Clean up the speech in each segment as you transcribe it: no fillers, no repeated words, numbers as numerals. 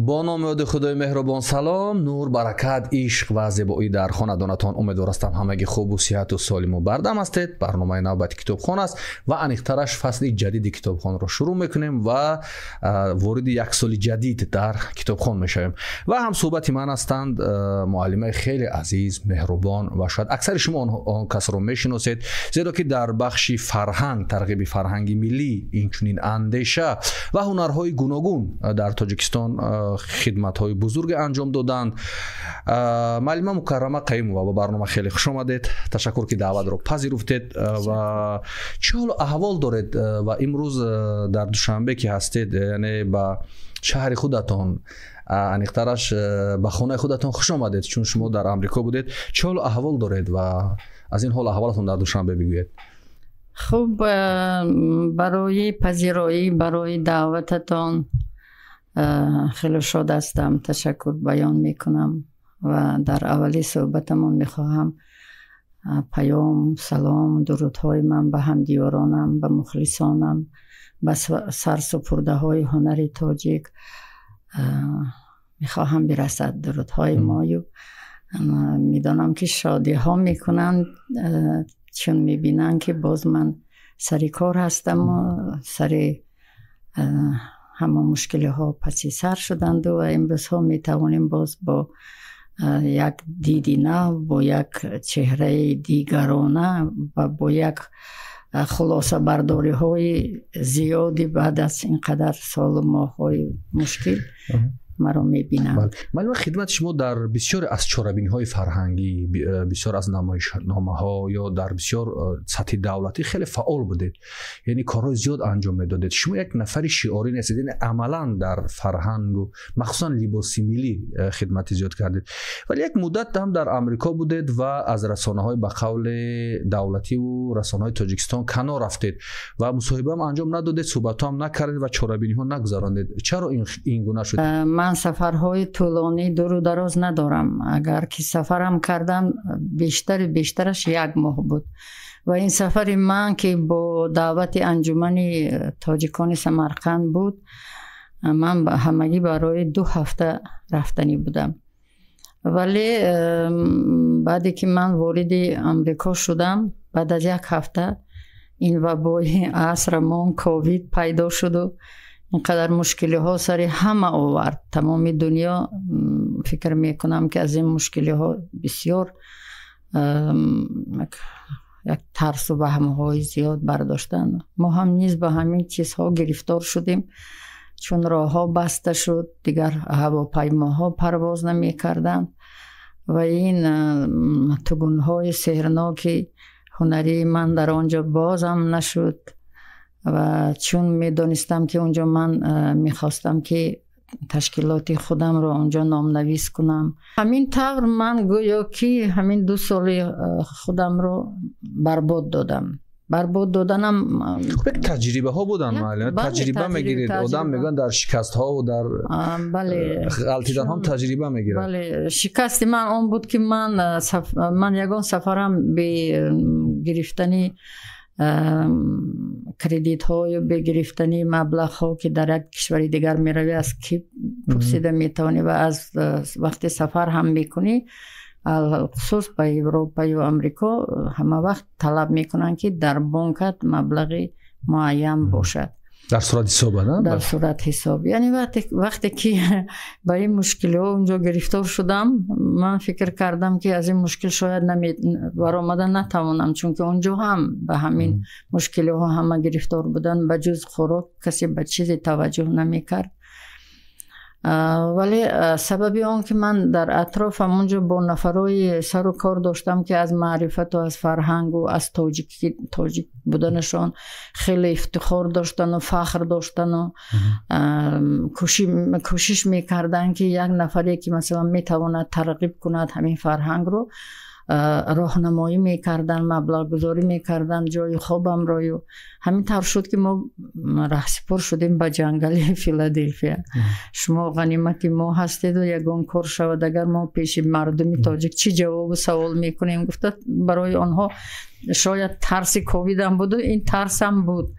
با نام یاد خدای مهربان. سلام، نور، برکت، عشق و زیبایی در خاندانتان. امیدوار هستم همگی خوب و صحت و سالم و بردم هستید. برنامه نوبت کتابخوان است و انیقترش فصل جدید کتابخوان را شروع میکنیم و وارد یک سال جدید در کتابخوان میشویم و هم صحبت من هستند معلمه خیلی عزیز، مهربان و شاید اکثر شما آن کس را میشناسید، زیرا که در بخش فرهنگ، ترغیب فرهنگی ملی، اینچنین اندیشه و هنرهای گوناگون در تاجیکستان خدمت‌های بزرگ انجام دادند. معلمه مکرمه قیومова با برنامه خیلی خوش آمدید. تشکر که دعوت رو پذیرفتید و چه حال احوال دارید و امروز در دوشنبه که هستید، یعنی با شهر خودتان، انیقترش به خانه خودتان خوش آمدید چون شما در امریکا بودید. چه حال احوال دارید و از این حال احوالتون در دوشنبه بگویید. خوب، برای پذیرایی، برای دعوتتان خیلی شاد هستم. تشکر بیان میکنم و در اولی صحبتمون میخواهم پیام، سلام، درودهای من به همدیارانم، به مخلصانم، به سرسپرده های هنر تاجیک میخواهم برسد. درودهای مایو میدانم که شادی ها میکنند چون میبینن که باز من سری کار هستم و سری همه مشکلی ها پسی سر شدند و امروز ها می توانیم باز با یک دیدینه، با یک چهره دیگرانه و با یک خلاصه برداری های زیادی بعد از اینقدر سال و ماه های مشکل مرا میبینم. معلومه خدمت شما در بسیار از چاره‌بینی های فرهنگی، بسیار از نمایشنامه ها یا در بسیار سطح دولتی خیلی فعال بودید، یعنی کارهای زیاد انجام میدادید. شما یک نفر شعاری نیستید، یعنی عملا در فرهنگ و مخصوصا لباس ملی خدمت زیاد کردید، ولی یک مدت هم در آمریکا بودید و از رسانه های به قول دولتی و رسانه های تاجیکستان کنار رفتید و مصاحبه هم انجام ندادید، صحبت هم نکردید و چاره‌بینی ها نگذراندید. چرا این گونه شد؟ من سفرهای طولانی دور و دراز ندارم. اگر که سفرم کردم بیشترش یک ماه بود و این سفر من که با دعوت انجمن تاجیکان سمرقند بود، من همگی برای 2 هفته رفتنی بودم. ولی بعدی که من وارد امریکا شدم، بعد از 1 هفته این وبای عصرمان کووید پیدا شد و اینقدر مشکلی ها سر همه آورد. تمام دنیا فکر میکنم که از این مشکلی ها بسیار یک ترس و وهم های زیاد برداشتن. ما هم نیز به همین چیزها گرفتار شدیم چون راه ها بسته شد، دیگر هواپیماها پرواز نمی کردن و این تگون های سحرناک هنری من در آنجا بازم نشد و چون می دانستم که اونجا من میخواستم که تشکیلات خودم رو اونجا نامنویس کنم، همین طور من گویا که همین 2 سال خودم رو برباد دادم. برباد دادنم تجربه ها بودن معلومه. تجربه میگیرید، آدم میگن در شکست ها و در غلطیدن هم تجربه میگیرن. بله، شکست من اون بود که من یگان سفرم به گرفتنی کردیت های به گرفتنی مبلغ ها که در یک کشور دیگر می روی از کی پرسیده می توانی و از وقتی سفر هم میکنی، خصوص به اروپا و امریکا همه وقت طلب میکنن که در بانکت مبلغ معین باشد، در صورت حساب، نه؟ در صورت حساب. یعنی وقتی که با این مشکل ها اونجا گرفتار شدم، من فکر کردم که از این مشکل شاید برآمدن نتوانم، چون که اونجا هم به همین مشکل ها همه گرفتار بودن. به جز خوراک کسی به چیزی توجه نمی کرد. ولی سببی آن که من در اطرافم اونجا با نفرای سر و کار داشتم که از معرفت و از فرهنگ و از تاجیک بودنشان خیلی افتخار داشتن و فخر داشتن و کوشش میکردن که یک نفری که مثلا میتواند ترغیب کند همین فرهنگ رو، راهنمایی میکردن، مبلغ گذاری میکردن، جای خوابم رو. همین طور شد که ما رهسپار شدیم به جنگل فیلادلفیا. شما غنیمت ما هستید و یگان کار شود اگر ما پیش مردم تاجیک چی جواب و سوال میکنیم. گفته برای آنها شاید ترس کووید هم بود و این ترس هم بود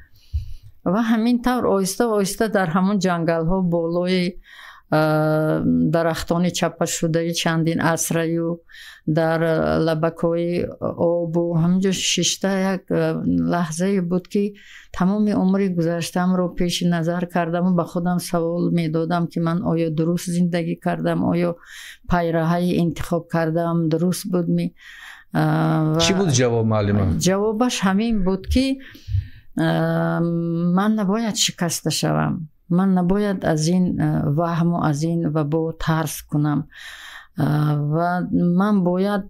و همین طور آهسته آهسته در همون جنگل ها بالای дарахтони чапа шудаи чандин асраю дар лабакҳои обу ҳамҷо шишта як лаҳзае буд ки тамоми умри гузаштаамро пеши назар кардаму ба худам савол медодам ки ман оё дуруст зиндагӣ кардам, оё пайраҳаи интихоб кардаам дуруст буд? чӣ буд ҷавоб маълима? ҷавобаш ҳамин буд ки ман набояд шикаста шавам, ман набояд аз ин ваҳму аз ин вабо тарс кунам ва ман бояд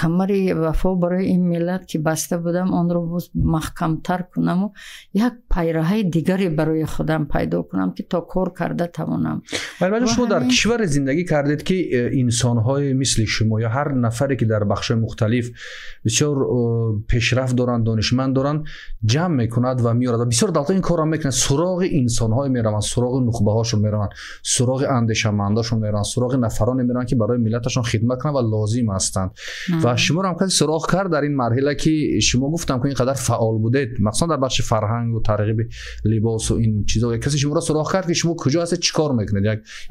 камари вафо барои ин миллат ки баста будам онро боз маҳкамтар кунаму як пайраҳаи дигаре барои худам пайдо кунам ки то кор карда тавонам. вале шумо дар кишваре зиндагӣ кардед ки инсонҳои мисли шумо ё ҳар нафаре ки дар бахшҳои мухталиф бисёр пешрафт доранд, донишманд доранд, ҷамъ мекунад ва меорад ва бисёр давлатҳо ин корро мекунанд, суроғи инсонҳое мераванд, суроғи нухбаҳошон мераванд, суроғи андешамандашон мераванд, суроғи нафароне мераванд ки барои миллаташон хидмат кунанд ва лозим ҳастанд. ва шуморо ҳам касе суроғ кард дар ин марҳила ки шумо гуфтам ки ин қадар фаъол будед, махсусан дар бахши фарҳангу тарғиби либосу ин чизо, касе шуморо суроғ кард ки шумо куҷо ҳастед, чӣ кор мекунед?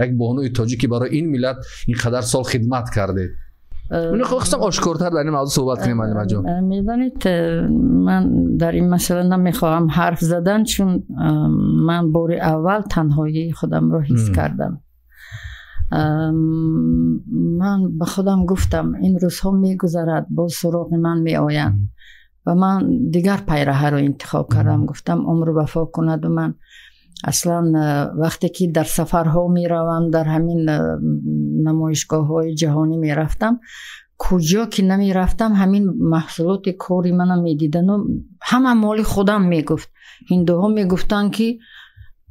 як бонуи тоҷик ки барои ин миллат ин қадар сол хидмат кардед. خواستم اشکارتر در این موضوع صحبت کنیم معلم جان. میدانید من در این مسئله نمیخواهم حرف زدن چون من بار اول تنهایی خودم رو حس کردم. من به خودم گفتم این روزها میگذرد، باز سراغ من میآیند و من دیگر پیرهه رو انتخاب کردم. گفتم عمر وفا کند و من اصلا وقتی که در سفرها می روم، در همین نمایشگاه های جهانی می رفتم، کجا که نمی رفتم همین محصولات کاری منم می دیدن و همه مال خودم می گفت. هندوها می گفتن که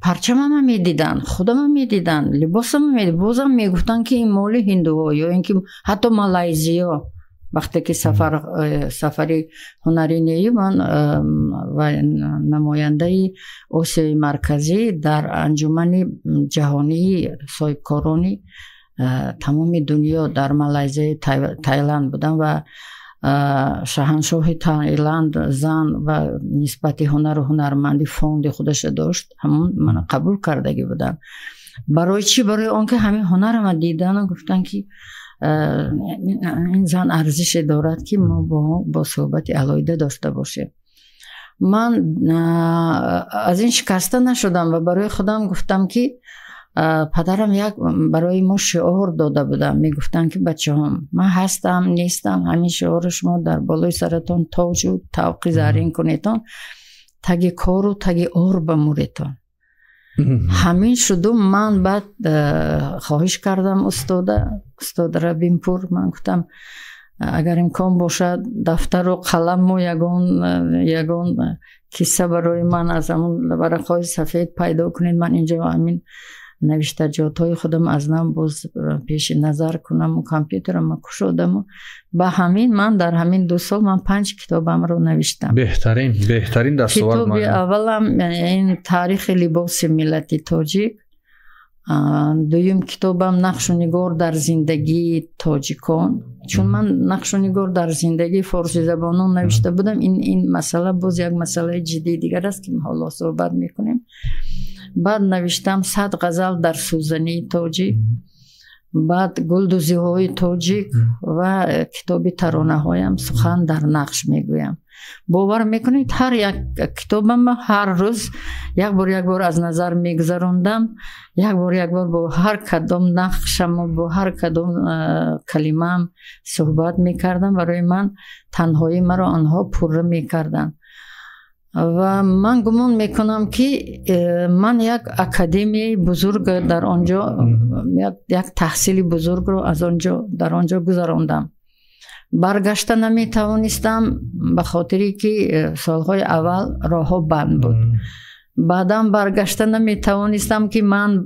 پرچمم می دیدن، خودم می دیدن، لباسم می دیدن، بازم می گفتن که این مال هندوها یا اینکه حتی مالایزیا. وقتی که سفری هنری نیی من و نماینده آسیای مرکزی در انجمن جهانی صاحبکارانی تمام دنیا در مالایزیا تایلند بودم و شاهنشاه تایلند زن و نسبت هنر و هنرمندی فوند خودش داشت، همون من قبول کردگی بودم. برای چی؟ برای آنکه همین هنر ما دیدن و گفتن که این زن ارزش دارد که ما با صحبت علایده داشته باشیم. من از این شکسته نشدم و برای خودم گفتم که پدرم یک برای ما شعار داده بودم، میگفتن که بچه هم من هستم نیستم، همین شعار شما در بالای سرتون تاج و طوق زرین کنیتون، تگ کار و تگ آر بموریتون. همین شد و من بعد خواهش کردم استاد ربینپور، من گفتم اگر امکان باشد دفتر و قلم و یگان کیسه برای من از همون ورقهای سفید پیدا کنید، من اینجا همین نوشتجاتهای خودم از نام باز پیش نظر کنم و کامپیوترم کشودم و با همین من در همین 2 سال من 5 کتابم رو نوشتم. بهترین دستاورد. کتاب اولم این تاریخ لباس ملتی تاجیک، دویم کتابم نقش و نگار در زندگی تاجیکان، چون من نقش و نگار در زندگی فارسی زبانان نوشته بودم. این مسئله باز یک مسئله جدی دیگر است که حالا صحبت میکنیم. بعد نوشتم 100 غزل در سوزنی تاجیک، بعد گلدوزی های تاجیک و کتاب ترانه هایم سخن در نقش میگویم. باور میکنید هر یک کتابم هر روز یک بار از نظر میگذراندم، یک بار با هر کدام نقشم و با هر کدام کلمه‌ام صحبت میکردم. برای من تنهایی مرا آنها پر میکردن و من گمان میکنم که من یک اکادمی بزرگ در آنجا، یک تحصیل بزرگ رو در آنجا گذراندم. برگشته نمی توانستم به خاطری که سالهای اول راهها بند بود. بعدم برگشته نمی توانستم که من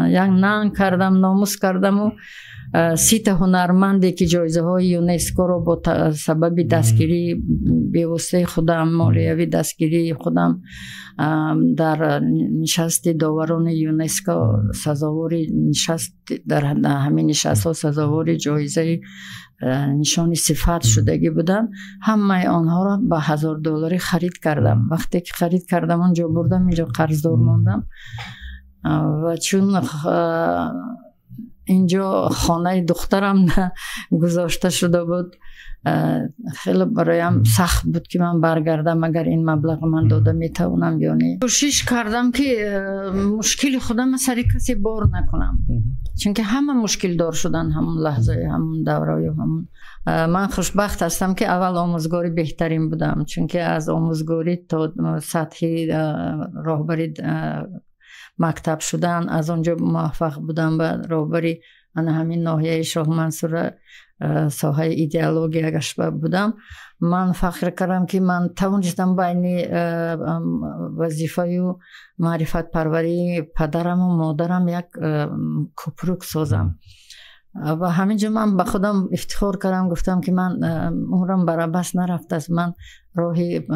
یک ننگ کردم، ناموس کردم و سیت هنرمندی که جایزه های یونسکو رو با سبب دستگیری بیوسته خودم، مالیوی دستگیری خودم در نشست داوران یونسکو سزاواری نشست، در همین نشست ها سزاواری جایزه نشان صفت شدگی بودن. همه آنها را با $1000 خرید کردم. وقتی که خرید کردم آنجا بردم، اینجا قرضدار ماندم. و چون اینجا خانه دخترم گذاشته شده بود خیلی برایم سخت بود که من برگردم اگر این مبلغ من داده میتونم یا نه. کوشش کردم که مشکل خودم سر کسی بار نکنم، چون که همه مشکل دار شدن همون لحظه، همون دوره. همون من خوشبخت هستم که اول آموزگاری بهترین بودم، چون که از آموزگاری تا سطحی راهبری مکتب شدن از اونجا موفق بودم به راهبری همین ناحیه شاه منصور ساحه ایدئولوژی اگه بودم. من فخر کردم که من توانستم بین وظیفه و معرفت پروری پدرم و مادرم یک کوپروک سازم و همینجا من به خودم افتخار کردم، گفتم که من عمرم برابس نرفت است، من راهی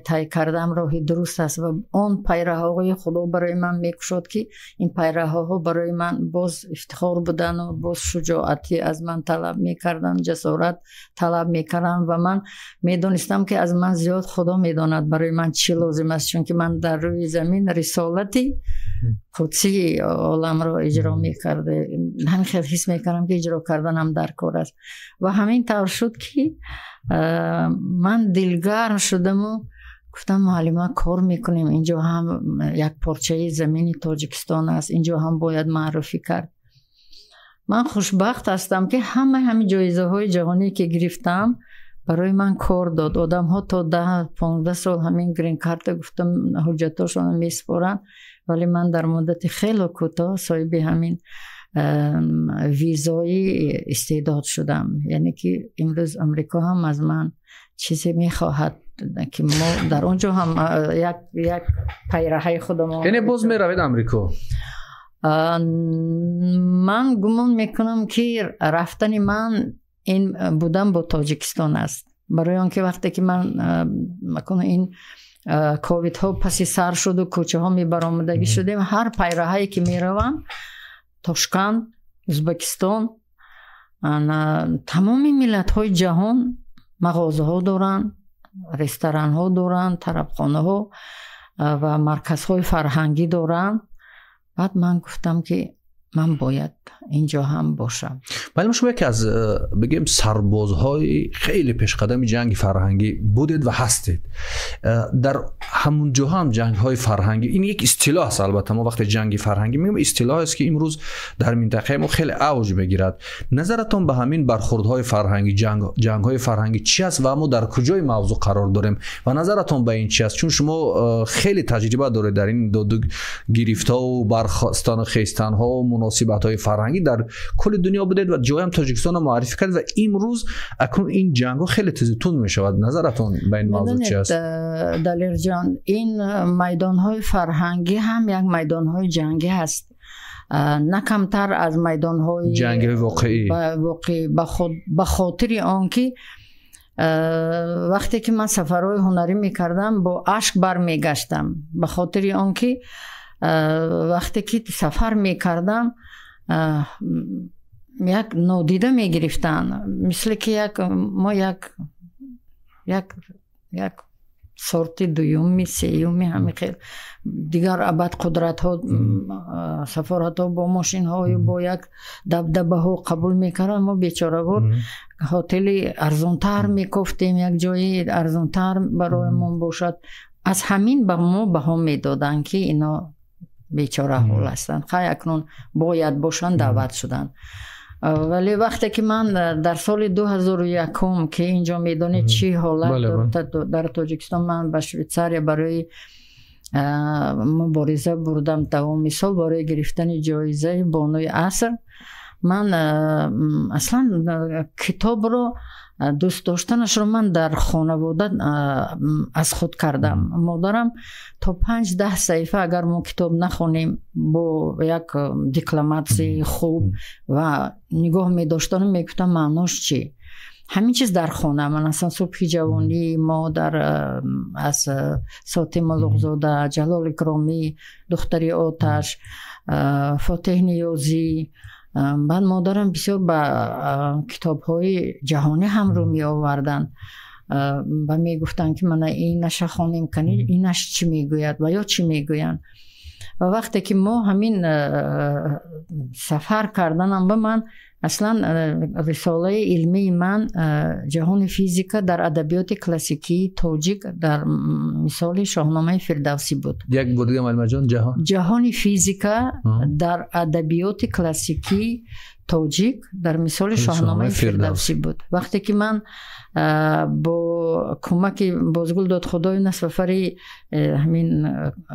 طی کردم، راهی درست است و اون پیراهای خدا برای من میکشد که این پیراها برای من باز افتخار بودن و باز شجاعتی از من طلب میکردن، جسارت طلب میکردن و من میدونستم که از من زیاد خدا میداند برای من چی لازم است، چون که من در روی زمین رسالتی قدسی عالم را اجرا میکرده، همین خیلی حس میکردم که اجرا کردنم در کار است و همین طور شد که من دلگرم شدم و گفتم معلم کار میکنیم، اینجا هم یک پارچه زمین تاجیکستان است، اینجا هم باید معرفی کرد. من خوشبخت هستم که همه جایزه های جهانی که گرفتم برای من کار داد. آدم ها تا 10-15 سال همین گرین کارت گفتم حجتاشون میسپارن، ولی من در مدت خیلی کوتاه صاحب همین ویزای استعداد شدم. یعنی که امروز امریکا هم از من چیزی میخواهد که ما در اونجا هم یک پیراهی خودم. یعنی باز میروید امریکا؟ من گمان میکنم که رفتن من این بودم با تاجیکستان است، برای آنکه وقتی که من این کووید ها پسی سر شد و کوچه ها می برآمدگی شدیم، هر پیراهی که می روم تاشکند، ازبکستان، تمامی ملت های جهان مغازه ها دارن، رستوران ها دارن، طربخانه ها و مرکز های فرهنگی دارن. بعد من گفتم که من باید اینجا هم باشم. ولی شما یکی از بگیم سربازهای خیلی پیشقدم جنگ فرهنگی بودید و هستید. در همون جا هم جنگ های فرهنگی، این یک اصطلاح است، البته ما وقتی جنگ فرهنگی میگیم اصطلاح است که امروز در منطقه ما خیلی اوج میگیرد. نظرتون به همین برخوردهای فرهنگی، جنگ های فرهنگی چی است و ما در کجای موضوع قرار داریم و نظرتون به این چی است؟ چون شما خیلی تجربه دارید در این دو گرفت‌ها و برخاستن خیستن ها و مناسبت های فرهنگی در کل دنیا بودید و جای هم تاجیکستان رو معرفی کرد و امروز اکنون این جنگ ها خیلی تیزتون می شود. نظرتون به این موضوع چی است؟ دلیر جان، این میدان های فرهنگی هم یک میدان های جنگی هست، نه کمتر از میدان های جنگ واقعی. به خاطر آنکه وقتی که من سفرهای هنری میکردم با اشک بر میگشتم، به خاطر آنکه وقتی که سفر میکردم یک نادیده میگرفتن، مثل که ما یک سورت دویومی سیومی همه خیلی دیگر ابد قدرت ها سفارت ها با ماشین ها با یک دبدبه ها قبول میکردن. ما بیچاره بود هتل ارزانتر میکفتیم، یک جایی ارزانتر برای ما باشد، از همین به ما بها میدادن که اینا بیچاره حال هستند، خیلی اکنون باید باشن دعوت شدن. ولی وقتی که من در سال 2001 که اینجا میدونید چی حالت در تاجیکستان، من به شویتزاریا برای مبارزه بردم دوام سال برای گرفتن جایزه بانوی عصر. من اصلا کتاب رو دوست داشتنش رو من در خانواده از خود کردم. مادرم تا 5-10 صفحه اگر ما کتاب نخونیم با یک دیکلماتسی خوب و نگاه می داشتن میگفتم معناش چی، همین چیز در خانه من اصلا صبح جوانی ما در از ساتیم لغزاده، جلال اکرامی، دختری آتش، فاتح نیازی، بعد مادرم بسیار با کتاب های جهانی هم رو می آوردن و می گفتن که من این نشه خانیم کنی، اینش چی می گوید و یا چی می گوین. و وقتی که ما همین سفر کردنم به من اصلا رساله علمی من جهان فیزیکا در ادبیات کلاسیکی تاجیک در مثال شاهنامه فردوسی بود. یک بود دیگه معلم جان جهان فیزیکا در ادبیات کلاسیکی تاجیک در مثال شاهنامه فردوسی بود. وقتی که من با کمک بازگل داد خدای نه سفر همین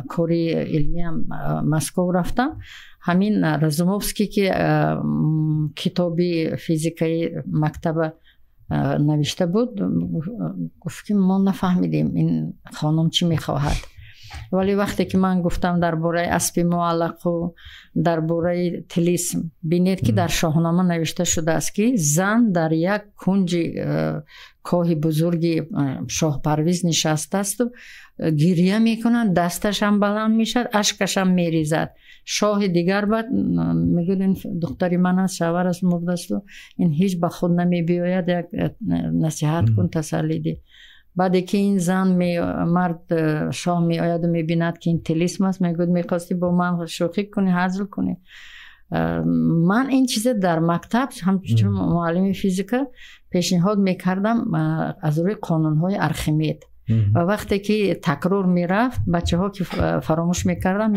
کاری علمی هم مسکو رفتم، همین رزوموفسکی که کتابی فیزیکای مکتب نوشته بود گفت که ما نفهمیدیم این خانم چی میخواهد. ولی وقتی که من گفتم درباره اسب معلق و درباره طلیسم، بینید که در شاهنامه نوشته شده است که زن در یک کنج کاه بزرگی شاه پرویز نشسته است و گریه میکنند، دستش هم بلند میشد، اشکش هم میریزد. شاه دیگر بعد میگه این دختری من است، شوهر است، مرده است و این هیچ به خود نمی بیاید، یک نصیحت کن، تسلی ده. بعد که این زن مرد شاه می آید و می بیند که این طلیسم است، میگه میخواستی با من شوخی کنی، هزل کنی. من این چیز در مکتب همچون معلم فیزیکا پیشنهاد میکردم از روی قانونهای ارخمید و وقتی که تکرار میرفت بچه ها که فراموش میکردن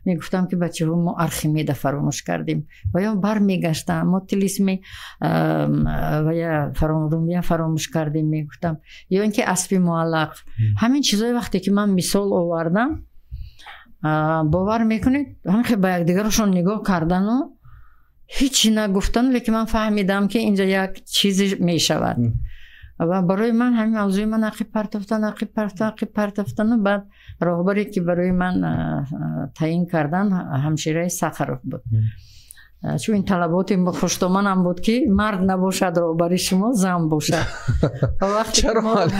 میگفتم که بچه ها ما ارخمید فراموش کردیم و یا بر میگشتن ما طلیسم و یا رومیه فراموش کردیم میگفتم، یا اینکه اسب معلق. همین چیزای وقتی که من مثال آوردم باور میکنید همین با یک دیگرشون نگاه کردن و هیچی نگفتن، لیکن من فهمیدم که اینجا یک چیزی میشود و برای من همین موضوع من عقیب پرتفتن و بعد راهبری که برای من تعیین کردن همشیره سخروف بود. چون این طلبات خوشتومن هم بود که مرد نباشد راهبری شما، زن باشد. چرا مرد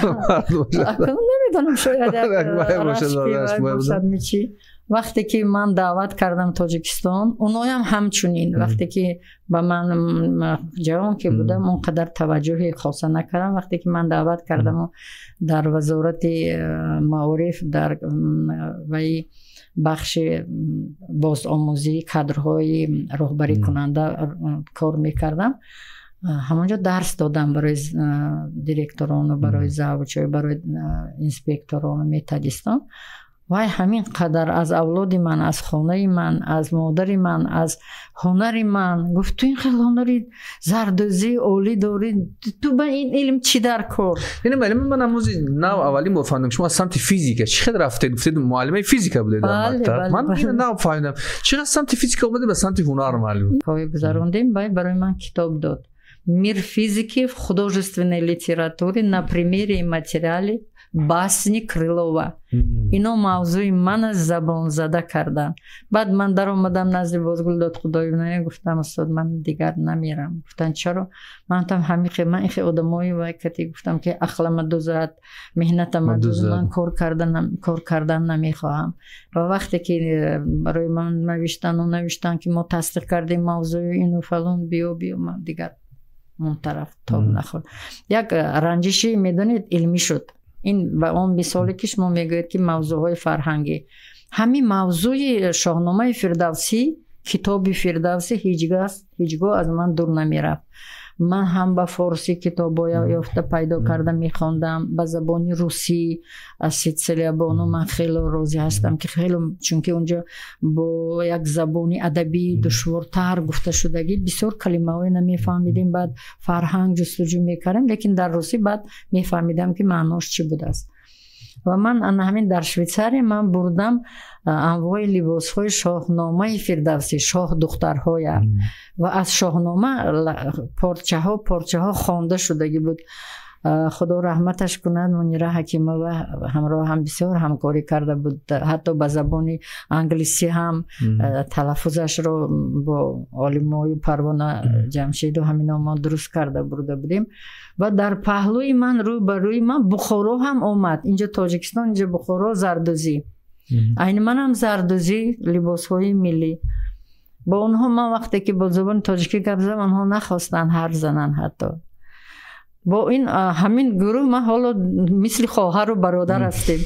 باشد؟ نمیدونم، شاید رشکی باشد میچی. وقتی که من دعوت کردم تاجیکستان، اونایی هم همچنین وقتی که با من جوان که بودم اونقدر توجه خاصه نکردم. وقتی که من دعوت کردم و در وزارت معارف در وی بخش بازآموزی کادرهای راهبری کننده کار میکردم، همونجا درس دادم برای دیرکتوران و برای زوجای برای انسپکتوران متدیستان. وای همین قدر از اولاد من، از خانه من، از مادر من، از هنر من گفت تو این خیلی هنری زردوزی اولی داری، تو با این علم چی در کار؟ یعنی من امروزی نو اولی مفهوم شما از سمت فیزیک چقدر رفتید؟ گفتید معلم فیزیک بوده در مکتب. من اینو نو فهمیدم چقدر سمت فیزیک اومده به سمت هنر معلوم. پای گذروندیم برای من کتاب داد. Мир физики в художественной литературе на примере материале басни Крылова. Ино мавзуи ман забон зада кардан. Баъд ман дар омадам назди Бозгул дод Худоевна, гуфтам устод ман дигар намерам. Гуфтан чаро? Ман гуфтам ҳамин ман ихе одамои вайкати гуфтам ки ақлама дузад, меҳнатама дузад, ман кор кардан намехоҳам. Ва вақте ки барои ман навиштан ки мо тасдиқ кардем мавзуи ину фалон биё ман дигар اون طرف تاب نخورد. یک رنجشی میدونید علمی شد. این و اون مثالی که شما میگوید که موضوعهای فرهنگی، همین موضوع شاهنامه فردوسی، کتاب فردوسی هیچگاه از من دور نمیرفت. من هم با فارسی کتابای یافته پیدا کردم میخواندم، با زبان روسی از سیتسلیا بانو من خیلی راضی هستم که خیلی، چون که اونجا با یک زبان ادبی دشوارتر گفته شدگی بسیار کلمه های نمیفهمیدیم، بعد فرهنگ جستجو میکردم، لیکن در روسی بعد میفهمیدم که معناش چی بوده است. و من همین در شویцария من بردم انواع لباس های شاهنامه فردوسی، شاه دخترهای و از شاهنامه پارچه ها خوانده شدگی بود. خدا رحمتش کند منیره حکیمه و همراه هم بسیار همکاری کرده بود، حتی به زبان انگلیسی هم تلفظش رو با عالمای پروانه جمشید و همینا ما درست کرده برده بودیم. و در پهلوی من روی من بخارا هم اومد، اینجا تاجیکستان، اینجا بخارا زردوزی، این من هم زردوزی لباس های ملی. با اونها من وقتی که با زبان تاجیکی گپ زدم اونها نخواستن حرف زنن. حتی با این همین گروه ما حالا مثل خواهر و برادر هستیم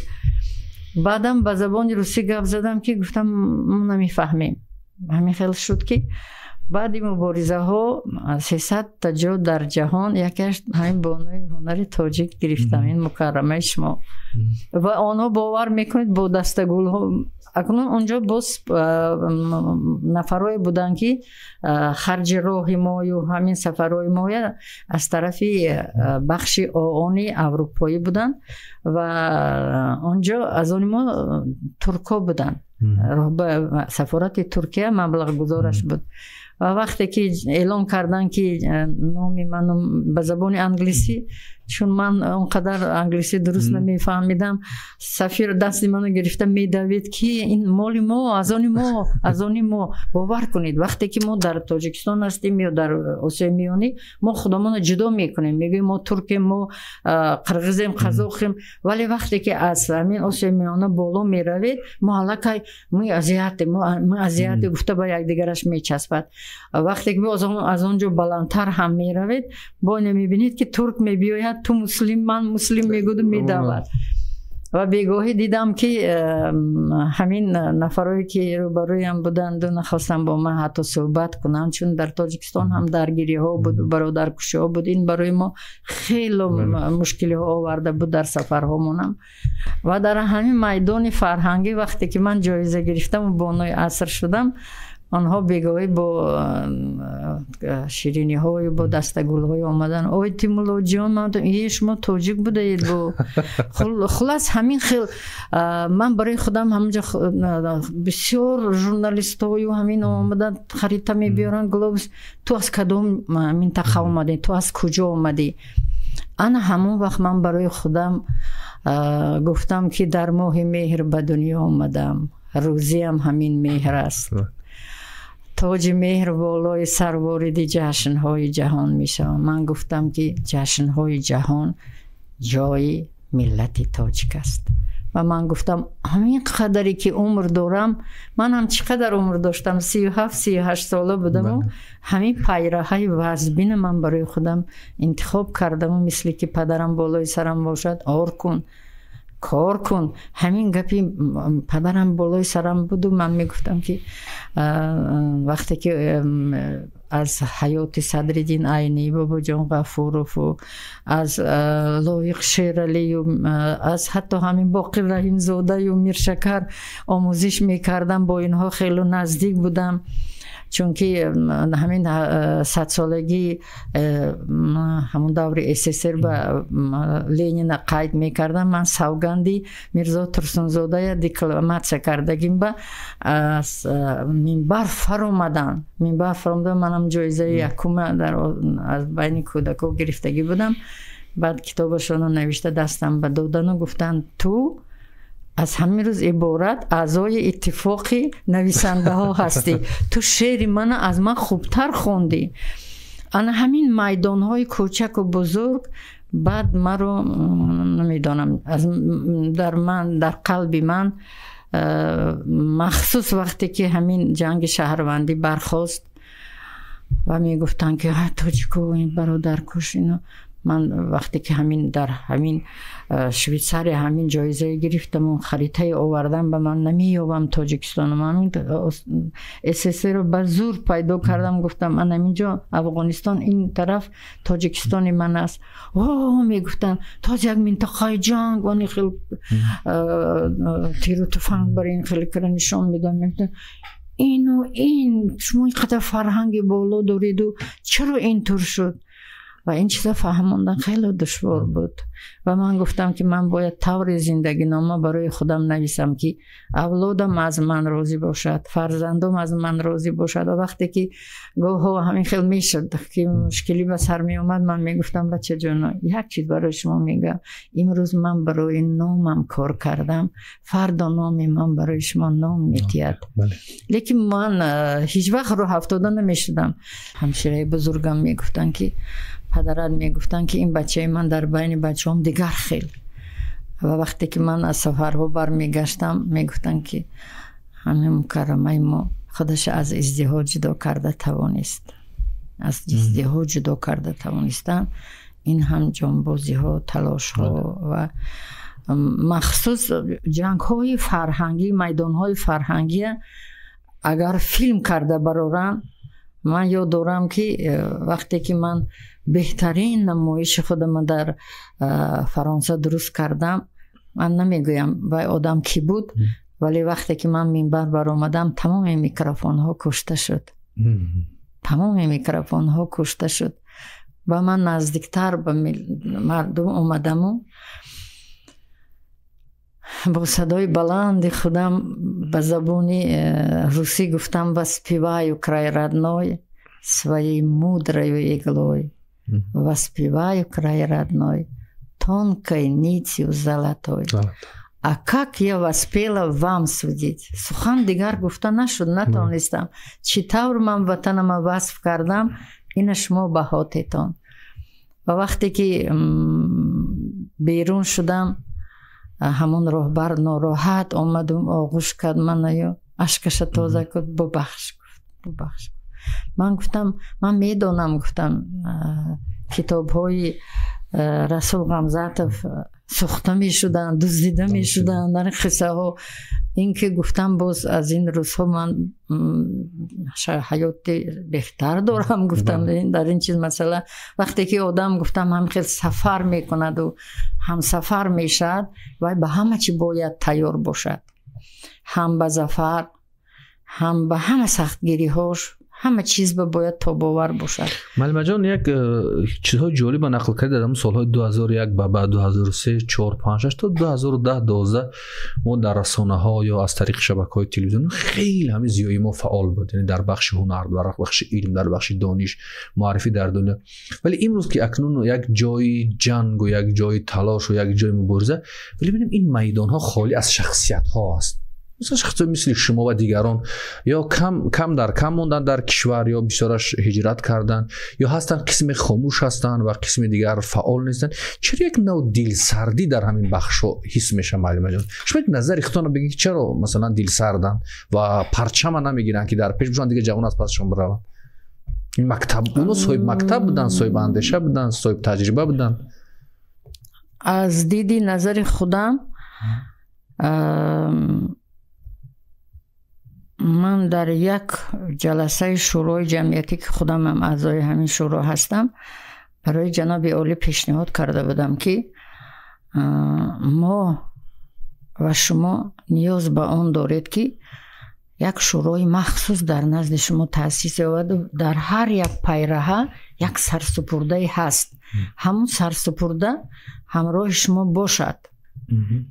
بعدم با زبان روسی گپ زدم که گفتم ما نمیفهمیم. همین خیلی شد که بعد مبارزه ها 300 تا جا در جهان یکیش همین بانوی هنر تاجیک گرفتم، این مکرمه شما، و آنها باور میکنید با دستگل ها اکنون اونجا باز نفرای بودن که خرج راه ما و همین سفرهای ما از طرف بخش آهانی اروپایی بودن و اونجا از آن ما ترکا بودن. سفارت ترکیه مبلغ گذارش بود و وقتی که اعلام کردن که نام منو به زبان انگلیسی، چون من اونقدر انگلیسی درست نمیفهمیدم، سفیر دست منو گرفته میدوید که این مال ما، از آن ما باور کنید وقتی که ما در تاجیکستان هستیم یا در آسیای میانی ما خودمون جدا میکنیم، میگیم ما ترکیم، ما قرغیزیم، قزاقیم، ولی وقتی که از همین آسیای میانه بالا میروید ما علاقه ما ازیات گفته با یکدیگرش میچسبد. وقتی که از اونجا بلندتر هم میروید با میبینید که ترک میبیاید تو مسلم، من مسلم میگود میدود و بیگاهی دیدم که همین نفرایی که روبرویم بودند و نخواستم با من حتی صحبت کنم، چون در تاجیکستان هم درگیری ها بود، برادرکشی ها بود، این برای ما خیلی مشکلی ها آورده بود در سفرهامونم. و در همین میدان فرهنگی وقتی که من جایزه گرفتم و بانوی عصر شدم، آنها بیگاهی با شیرینی های با دستگل های آمدن، اوی تیمولا جان یه شما تاجیک بوده اید با خلاص همین خیلی من برای خودم همونجا بسیار ژورنالیست های و همین آمدن خریطه می بیارن گلوبس، تو از کدام منطقه آمدی، تو از کجا آمدی؟ انا همون وقت من برای خودم گفتم که در ماه مهر به دنیا آمدم، روزی هم همین مهر است، تاج مهر بالای سر وارد جشن‌های جهان میشم. من گفتم که جشن‌های جهان جای ملت تاجیک است و من گفتم همین قدری که عمر دارم، من هم چقدر عمر داشتم، 37-38 ساله بودم و همین پیراهای وزبین من برای خودم انتخاب کردم و مثل که پدرم بالای سرم باشد آر کن، کار کن. همین گپی پدرم بالای سرم بود و من میگفتم که وقتی که از حیات صدرالدین عینی، بابا جان غفورов و از لایق شیرعلی و از حتی همین باقر رحیم زاده و میرشکر آموزش میکردم، با اینها خیلی نزدیک بودم، چون که همین 100 سالگی همون دور SSR با لینین قید میکردم. من سوگندی میرزا ترسونزاده دیکلمات کردگیم با منبر فرامدن منم جایزه یکم در از بین کودکا گرفتگی بودم. بعد کتابشون نوشته دستم به دادن و گفتن تو از همین روز عبارت اعضای اتفاقی نویسنده ها هستی، تو شعر من از من خوبتر خوندی. انا همین میدان های کوچک و بزرگ بعد من رو نمیدانم در قلب من مخصوص وقتی که همین جنگ شهروندی برخاست و میگفتن که تاجیکو این برادر کش اینا، من وقتی که همین در همین شویتزر همین جایزه گرفتم و خریطه آوردم به من نمیابم تاجیکستان، من SSR رو به زور پیدا کردم، گفتم من اینجا افغانستان این طرف تاجیکستان من است. میگفتن تاج یک منطقه جنگ و خیلی تیر و تفنگ برای این خیلی کرا نشان میدن، این شما اینقدر فرهنگ بالا دارید و چرا اینطور شد؟ و این چیزا فهموندن خیلی دشوار بود و من گفتم که من باید طور زندگی نامه برای خودم نویسم که اولادم از من راضی باشد، فرزندم از من راضی باشد. و وقتی که گاه همین خیلی میشد که مشکلی به سر می اومد، من میگفتم بچه جان یک چیز برای شما میگم، امروز من برای نامم کار کردم، فردا نام من برای شما نام میتید. لیکن من هیچ وقت رو افتاده نمیشدم. همشیره بزرگم میگفتن که پدرت میگفتن که این بچه من در بین بچه هم دیگر خیلی. و وقتی که من از سفرها برمیگشتم میگفتن که همین مکرمه ما خودش از ازدواج جدا کرده توانست، از ازدواج جدا کرده توانستن. این هم جانبازی ها، تلاش ها و مخصوص جنگ های فرهنگی، میدان های فرهنگی اگر فیلم کرده برارن، من یاد دارم که وقتی که من بهترین نمایش خودم در فرانسه درست کردم، من نمیگویم وای آدم کی بود، ولی وقتی که من منبر بر آمدم تمام میکروفون ها کشته شد. تمام میکروفون ها کشته شد و من نزدیکتر به مردم آمدم و با صدای بلند خودم به زبانی روسی گفتم: воспеваю край родной своей мудрой иглой, воспеваю край родной тонкой нитью золотой. А как я воспела, вам судить. سخن دیگر گفته نشد، نتونستم. چطور من وطنم وصف کردم، این شما به هاتتان. و وقتی که بیرون شدم، همون راهبر ناراحت آمدم، آغوش کرد من، اشکش تازه کرد، ببخش گفت. من گفتم من میدونم، گفتم کتاب های رسول غمزاتف سوخته می شدن، دزدیده می شدن در قصه ها. این که گفتم باز از این روزها من حیات بهتر دارم، گفتم در این چیز مثلا وقتی که آدم گفتم هم خیلی سفر می کند و هم سفر می شد و به همه چی باید تیار باشد، هم به ظفر هم به همه سختگیری هاش، همه چیز باید تاباور باشد. معلم جان، یک چیزهای جالب نقل کرده در سالهای 2001 به بعد 2003 4 5 6 تا 2010 12 ما در رسانه ها یا از طریق شبکه‌های تلویزیون خیلی همین زیایی ما فعال بود، یعنی در بخش هنر، در بخش علم، در بخش دانش، معرفی در دنیا. ولی امروز که اکنون یک جای جنگ و یک جای تلاش و یک جای مبارزه، ولی ببینیم این میدان ها خالی از شخصیت ها است. مثلا شخصیت مثل شما و دیگران یا کم موندن در کشور یا بسیارش هجرت کردن یا هستن قسم خاموش هستن و قسم دیگر فعال نیستن. چرا یک نوع دلسردی در همین بخش حس میشه معلم جان؟ شما یک نظر اختیار بگید چرا مثلا دلسردن و پرچم نمیگیرن که در پیش بشن دیگه جوان از پسشون برون؟ این مکتب اونو صاحب مکتب بودن، صاحب اندیشه بودن، صاحب تجربه بودن. از دیدی نظر خودم من در یک جلسه شورای جمعیتی که خودم هم اعضای همین شورا هستم، برای جناب عالی پیشنهاد کرده بودم که ما و شما نیاز به آن دارید که یک شورای مخصوص در نزد شما تأسیس یابد. در هر یک پیرهه یک سرسپرده هست، همون سرسپرده همراه شما باشد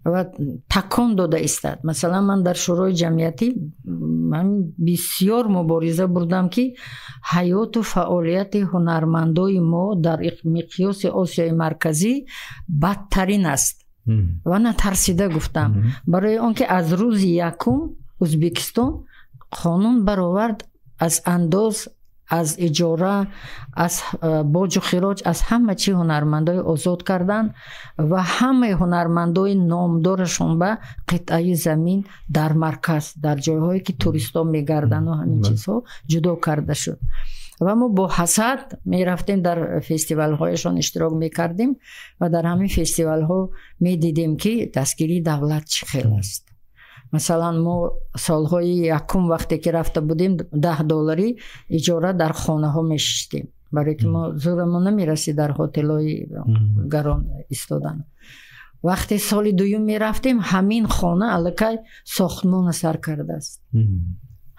و تکان داده استاد. مثلا من در شورای جمعیتی من بسیار مبارزه بردم که حیات و فعالیت هنرمندای ما در مقیاس آسیای مرکزی بدترین است و نترسیده گفتم. برای آنکه از روز یکم ازبکستان قانون برآورد، از انداز، از اجاره، از باج و خراج، از همه چی هنرمندای آزاد کردن و همه هنرمندای نامدارشون به قطعه زمین در مرکز، در جایهایی که توریستا میگردن و همین چیزها جدا کرده شد. و ما با حسد می رفتیم در فستیوال هایشان اشتراک می کردیم و در همین فستیوال ها می دیدیم که دستگیری دولت چه خیلی است. مثلا ما سالهای یکم وقتی که رفته بودیم $10 اجاره در خانه ها می شستیم، برای که ما زورمون نمی رسید در هتل های گران ایستادن. وقتی سال دوم می رفتیم همین خانه الکی ساختمان سر کرده است.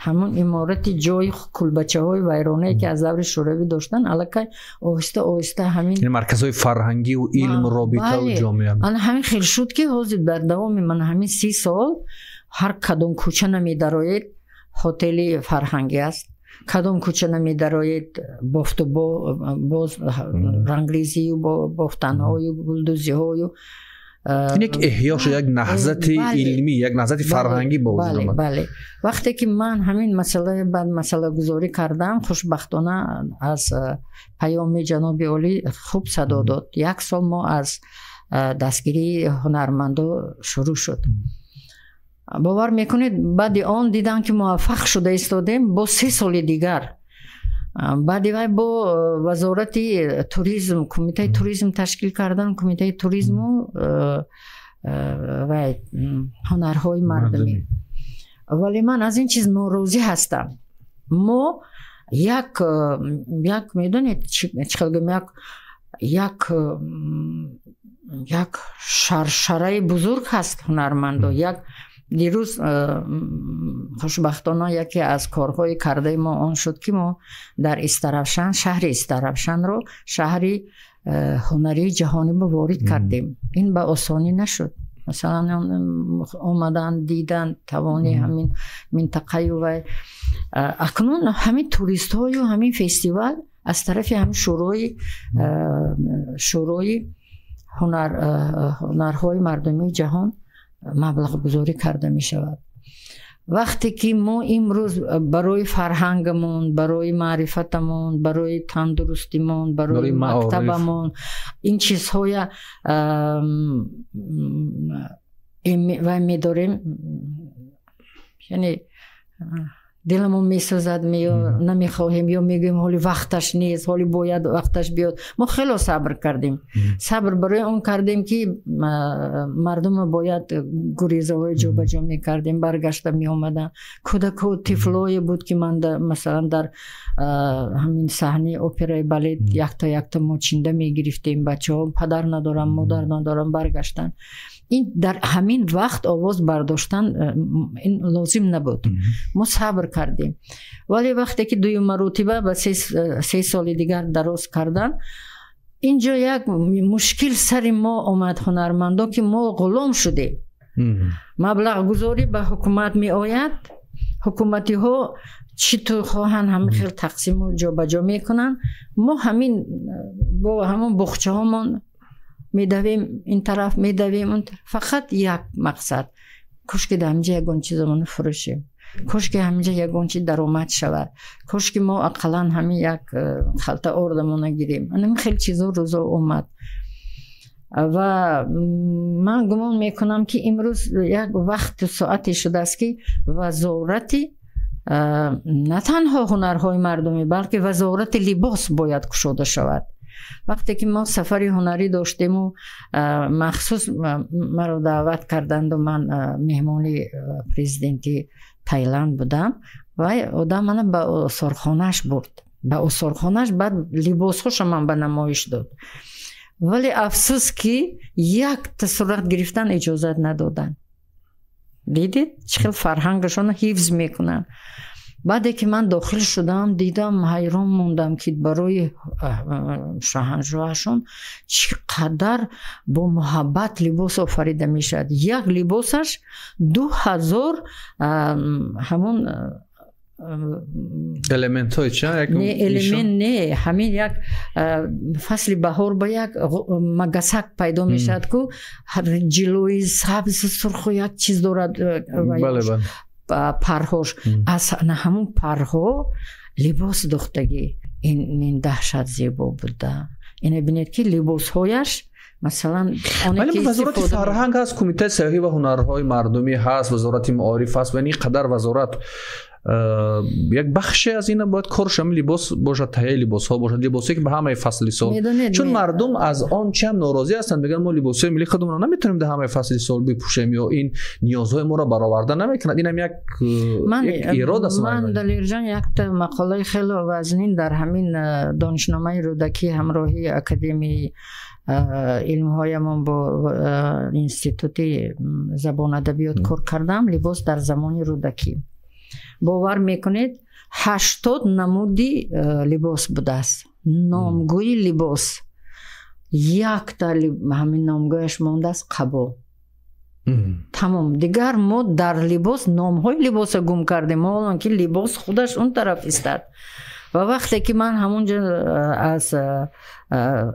همون امارت جای کلبچه های ویرانه که از دور شوروی داشتن الکی آهسته آهسته همین مرکزهای فرهنگی و علم و رابطه و جامعه همین خیلی شد که حاضر در دوام من همین 30 سال هر کدام کوچه نمی دراید هتل فرهنگی است، کدام کوچه نمی دراید بافت و باز رنگریزی و بافتن های و گلدوزی های. این یک احیاش، یک نهضت علمی، یک نهضت فرهنگی با وجود آمد. بله. وقتی که من همین مسئله گذاری کردم، خوشبختانه از پیام جناب عالی خوب صدا داد. 1 سال ما از دستگیری هنرمندا شروع شد. باور میکنید بعد آن دیدن که موفق شده ایستادیم، با 3 سال دیگر بعد با وزارت توریسم کمیته توریسم تشکیل کردن. کمیته توریسم و هنرهای مردمی. ولی من از این چیز ناراضی هستم. ما یک میدونید چقدر گم یک شرشره بزرگ هست هنرمندا. یک دیروز خوشبختانه یکی از کارهای کرده ما آن شد که ما در استرابشن، شهر استرابشن رو شهری هنری جهانی با وارد کردیم. این به آسانی نشد. مثلا آمدن دیدن توانی همین منطقه و اکنون همین توریست های و همین فستیوال از طرف همین شورای هنرهای مردمی جهان مبلغ بزرگی کرده می شود. وقتی که ما امروز برای فرهنگمون، برای معرفتمون، برای تندرستیمون، برای مکتبمون این چیزهای و می داریم، یعنی دلمون میسوزد، نمیخواهیم یا میگیم حالی وقتش نیست، حالی باید وقتش بیاد. ما خیلی صبر کردیم. صبر برای اون کردیم که مردم باید گریزه های جو بجا میکردیم، برگشته می اومدن. کودک و طفلای بود که من مثلا در همین صحنه اپرای بالت یک تا ما چینده میگرفتیم. بچه ها پدر ندارم، مادر ندارم، برگشتن. این در همین وقت آواز برداشتن این لازم نبود. ما صبر کردیم. ولی وقتی که دوی مرتبه به 3 سال دیگر درست کردن، اینجا یک مشکل سر ما آمد هنرمندا که ما غلام شدیم. مبلغ گذاری به حکومت می آید، حکومتی ها چی تو خواهن همین خیلی تقسیم و جا بجا می کنن. ما همین با همون بخچه هامون میدویم این طرف، میدویم اون طرف. فقط یک مقصد، کاش که همینجا یکون چیزمون فروشیم، کاش که همینجا یکون چیز درآمد شود، کاش که ما اقلا همین یک خلطه آردمون گیریم. این خیلی چیزا روزا اومد و من گمان میکنم که امروز یک وقت ساعتی شده است که وزارتی نه تنها هنرهای مردمی بلکه وزارت لباس باید گشوده شود. وقتی که ما سفری هنری داشتیم و مخصوص مرا دعوت کردند و من مهمانی پرزیدنتی تایلند بودم و آدم من به آثارخانهش برد. به آثارخانهش بعد لباسهاش من به نمایش داد. ولی افسوس که یک تصویرات گرفتن اجازت ندادن. دیدید چقدر فرهنگشون حفظ میکنن. بعدی که من داخل شدم دیدم، حیران موندم که برای شاهنشاهشون چقدر با محبت لباس آفریده میشد. یک لباسش 2000 همون الیمنت های چه؟ نه الیمنت نه، همین یک فصل بهار با یک مگسک پیدا میشد که جلوی سبز سرخ یک چیز دارد. بله بله. پرهاش از همون پرها لباس دختگی این دهشت زیبا بوده. این بینید که لباس هایش مثلا ولی وزارت فرهنگ هست، کمیته سیاحی و هنرهای مردمی هست، وزارت معارف هست و این قدر وزارت یک بخشی از این باید کار شامل لباس باشد، تهیه لباس ها باشد، لباسی که به همه فصل سال، چون مردم از آن چه هم ناراضی هستند، میگن ما لباس ملی خودمون رو نمیتونیم در همه فصل سال بپوشیم یا این نیازهای ما را برآورده نمیکنند. این هم یک ایراد است. من دلیر جان یک مقاله خیلی وزنین در همین دانشنامه رودکی همراهی اکادمی علمهایمان با انستیتوت زبان ادبیات کار کردم، لباس در زمان رودکی. باور میکنید 80 نمودی لباس بوده است. نامگوی لباس یک تا همین نامگویش مانده است، قبا. تمام دیگر ما در لباس نامهای لباس گم کردیم، حالا که لباس خودش اون طرف استاد. و وقتی که من همونجا از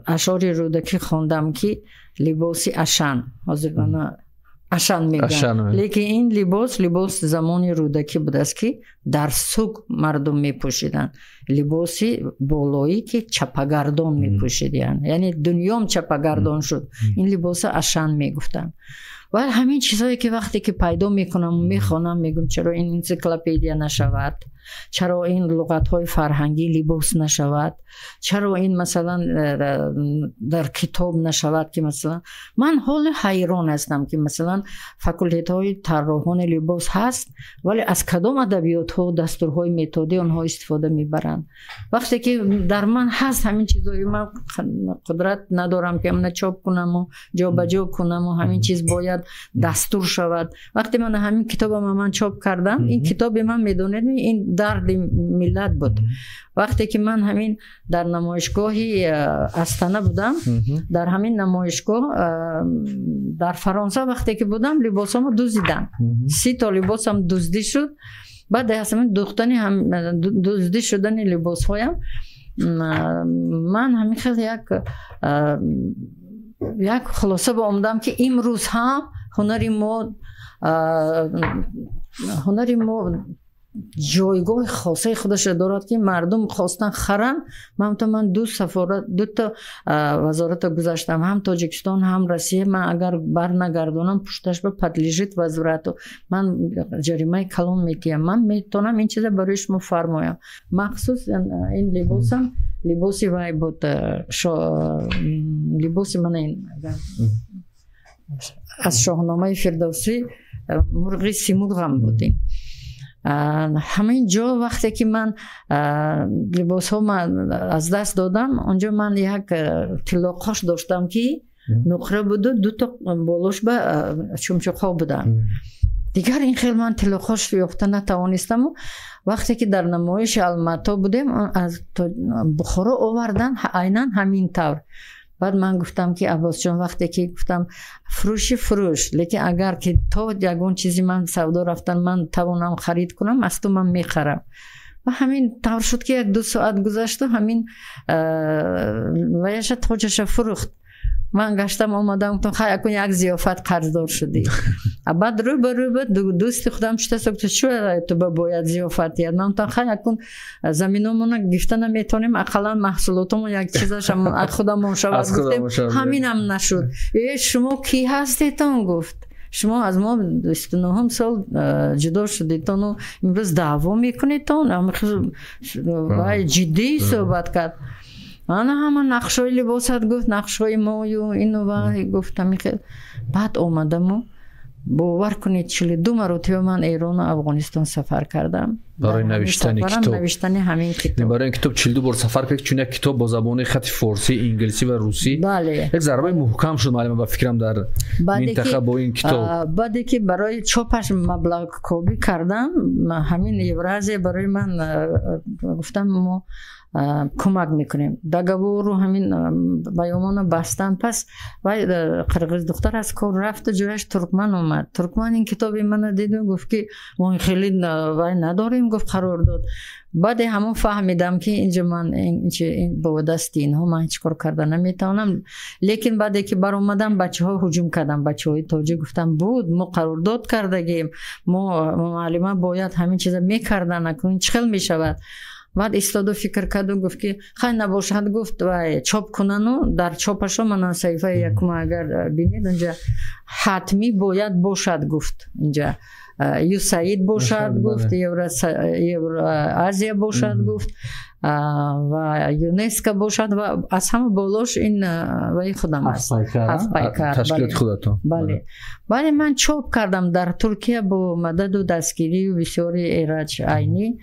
اشعار رودکی خوندم که لباسی اشن، حاضرانه اشن میگن، لیکن این لباس زمان رودکی بود است که در سوق مردم میپوشیدن. لباسی بالایی که چپگردان میپوشیدن، یعنی دنیام چپگردان شد. این لباس اشن میگفتن. و همین چیزایی که وقتی که پیدا میکنم میخونم میگم چرا این انسیکلوپدیا نشود، چرا این لغت‌های فرهنگی لباس نشود، چرا این مثلا در کتاب نشود که مثلا من حال حیران هستم که مثلا فاکولته‌های طراحان لباس هست ولی از کدام ادبیات‌ها دستورهای متدی آنها استفاده میبرند وقتی که در من هست همین چیزایی من قدرت ندارم که من چاپ کنم و جابجا کنم و همین چیز باید دستور شود. وقتی من همین کتاب من چاپ کردم این کتاب من میدونید این درد ملت بود. وقتی که من همین در نمایشگاهی استانه بودم در همین نمایشگاه در فرانسه وقتی که بودم لباسامو دزدیدن 30 تا لباسم دزدی شد. بعد همین دختنی هم دزدی شدن لباسهایم من همین خیلی یک خلاصه با اومدم که امروز هم هنری ما جایگاه خاصه خودش دارد که مردم خواستن خرن. من دو سفارت دو تا وزارت گذاشتم هم تاجیکستان هم روسیه. من اگر بر نگردونم پشتش به پدلیجیت وزارت من جریمه کلان میگیم. من میتونم این چیز برای شما فرمایم. مخصوص این لباسم لباسی وای بود لباسی من این از شاهنامه فردوسی مرغ سیمرغم بودیم. همین جا وقتی که من لباس ها من از دست دادم اونجا من یک طلاقاش داشتم که نقره بود دو تا بالاش به چمچق ها بودن دیگر این خیلی من طلاقاش یافته نتوانستم. و وقتی که در نمایش الماتا بودیم از بخارا آوردن عیناً همین طور. بعد من گفتم که عباس جان وقتی که گفتم فروش لیکن اگر که تو یگون چیزی من سودا رفتن من توانم خرید کنم از تو من میخرم. و همین طور شد که 1-2 ساعت گذشت و همین ویشت خوشش فروخت. من گشتم آمدم گفتم خیلی اکن یک زیافت قرضدار شدی. بعد رو به دوست خودم شده سکت شو تو باید زیافت یاد من گفتم خیلی اکن زمینمون گفته نمیتونیم اقلا محصولاتمون یک چیزش خودمون شود گفتیم همینم نشد. شما کی هستیتون گفت شما از ما 29 سال جدا شدیتون و امروز دعوا میکنیتون و جدی صحبت کرد. من همه نقشای لباست گفت نقشای ما و اینو و گفتم خیلی. بعد اومدم و باور کنید 42 مرتبه من ایران و افغانستان سفر کردم برای نوشتن کتاب. نوشتن همین کتاب. برای این کتاب 42 بار سفر کردم چون یک کتاب با زبان خط فارسی، انگلیسی و روسی. بله. یک ضربه محکم شد معلومه با فکرم در منطقه با این کتاب. بعدی که برای چاپش مبلغ کوبی کردم همین یورازی برای من گفتم ما کمک میکنیم. دگاور رو همین بیامان بستن. پس وای قرقیز دختر از کار رفت جایش ترکمن اومد. ترکمن این کتابی من دید و گفت که ما خیلی وای نداریم گفت قرار داد. بعد همون فهمیدم که اینجا من این با دست اینها من هیچ کار کردن نمیتونم. لیکن بعد که بر اومدم بچه ها هجوم کردن. بچه های تاجیک گفتم بود ما قرارداد کردگیم ما معلمه باید همین چیزا میکردن نکنین چخل میشود. بعد استاد فکر کرد و گفت که خیلی نباشد گفت و چاپ کنن و در چاپش من صحیفه یکم اگر بینید اونجا حتمی باید باشد گفت اینجا یو سعید باشد گفت یورو آزیا باشد گفت و یونسکو باشد و از همه بالاش این وی خودم است هفت پیکر تشکیلات خودتون. بله. ولی من چاپ کردم در ترکیه با مدد و دستگیری و بسیاری ایرج عینی.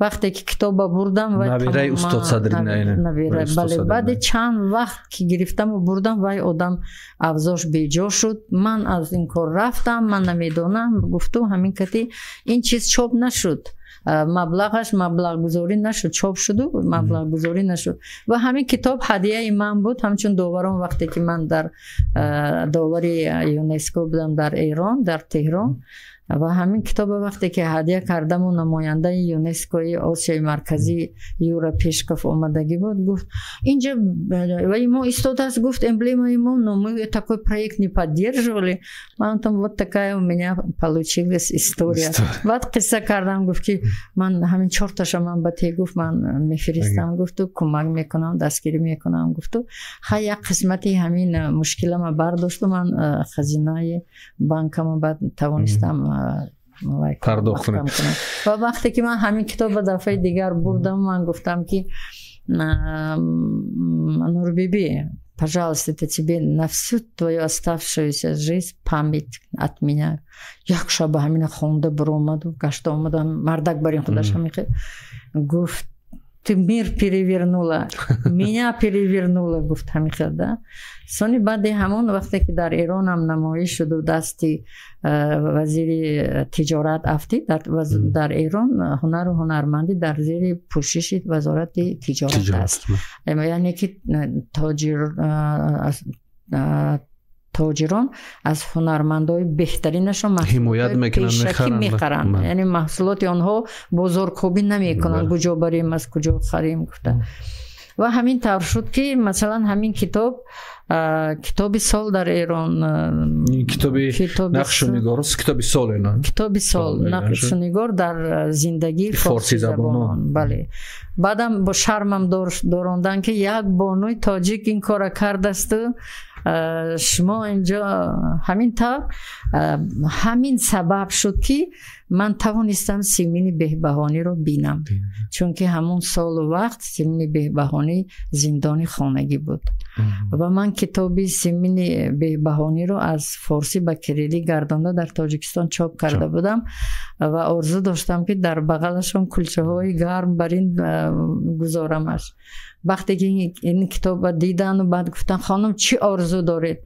وقتی که کتاب بردم و نویره استاد صدرین نویره بله. بعد چند وقت که گرفتم و بردم وای آدم افزاش بیجا شد. من از این کار رفتم من نمیدونم گفتم همین کتی این چیز چاپ نشد مبلغش مبلغ گذاری نشد چاپ شد و مبلغ گذاری نشد و همین کتاب هدیه من بود. همچون دوبارم وقتی که من در داوری یونسکو بودم در ایران در تهران و همین کتاب وقتی که هدیه کردم و نماینده یونسکوی آسیای مرکزی یورا پیشکف اومدگی بود گفت اینجا و ما استاد است гуфт эмблема ему но мы такой проект не поддерживали. من вот такая у меня получилась история. بعد قصه کردم گفت که ولی من همین 4 تاش من به تی گفت من میفرستم، گفت کمک میکنم، دستگیری میکنم. گفت ها یک قسمتی همین مشکل ما برداشت، من خزینه بانکم بعد توانستم پرداخت کنم. و وقتی که من همین کتاب دفعه دیگر بردم، من گفتم که Нур Биби, пожалуйста, это тебе на всю твою оставшуюся жизнь память от меня. Як шаба ҳамина хонда буромаду, гашта омадам, мардак барин худаш ҳамихе. Гуфт, ты мир перевернула, меня перевернула, гуфт ҳамихе, да. Сони баъди ҳамон вақте ки дар Иронам намоиш шуду дасти вазири тиҷорат афтид, дар Ирон ҳунару ҳунармандӣ дар зери пӯшиши вазорати тиҷорат аст. Яъне ки тоҷирон аз ҳунармандои беҳтаринашон пешакӣ мехаранд. Яъне маҳсулоти онҳо бозоркобӣ намекунанд, куҷо барем, аз куҷо харем гуфта. ва ҳамин тавр шуд ки масалан ҳамин китоби сол дар Эрон, китоби нақшунигорст, китоби сол китоби сол нақшунигор дар зиндагии форсизабонон. Бале. Баъдам бо шармам дорондан ки як бонуи тоҷик ин кора кардасту, шумо инҷо ҳамин тавр. ҳамин сабаб шуд ки ман тавонистам Симини Беҳбаҳониро бинам, чунки ҳамон солу вақт Симини Беҳбаҳонӣ зиндони хонагӣ буд. ва ман китоби Симини Беҳбаҳониро аз форсӣ ба кириллӣ гардонда дар Тоҷикистон чоп карда будам ва орзу доштам ки дар бағалашон кулчаҳои гарм бар ин гузорамаш. вақте ки ин китобро дидану баъд гуфтан хонум чӣ орзу доред?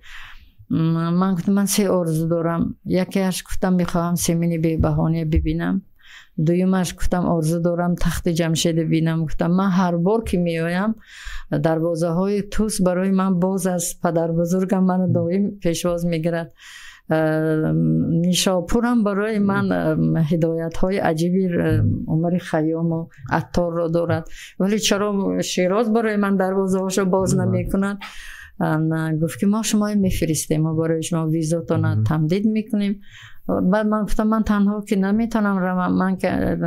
من گفتم من 3 آرزو دارم. یکیش گفتم میخواهم سیمین بهبهانی ببینم. دویمش گفتم آرزو دارم تخت جمشید ببینم. گفتم من هر بار که میایم دروازه های توس برای من باز است. پدر بزرگم من دائم پیشواز میگیرد. نیشاپورم برای من هدایت های عجیبی عمر خیام و عطار را دارد، ولی چرا شیراز برای من دروازه هاشو باز نمیکند؟ گفت که ما شما میفرستیم، ما برای شما ویزاتون تمدید میکنیم. بعد من گفتم من تنها که نمیتونم روم، من که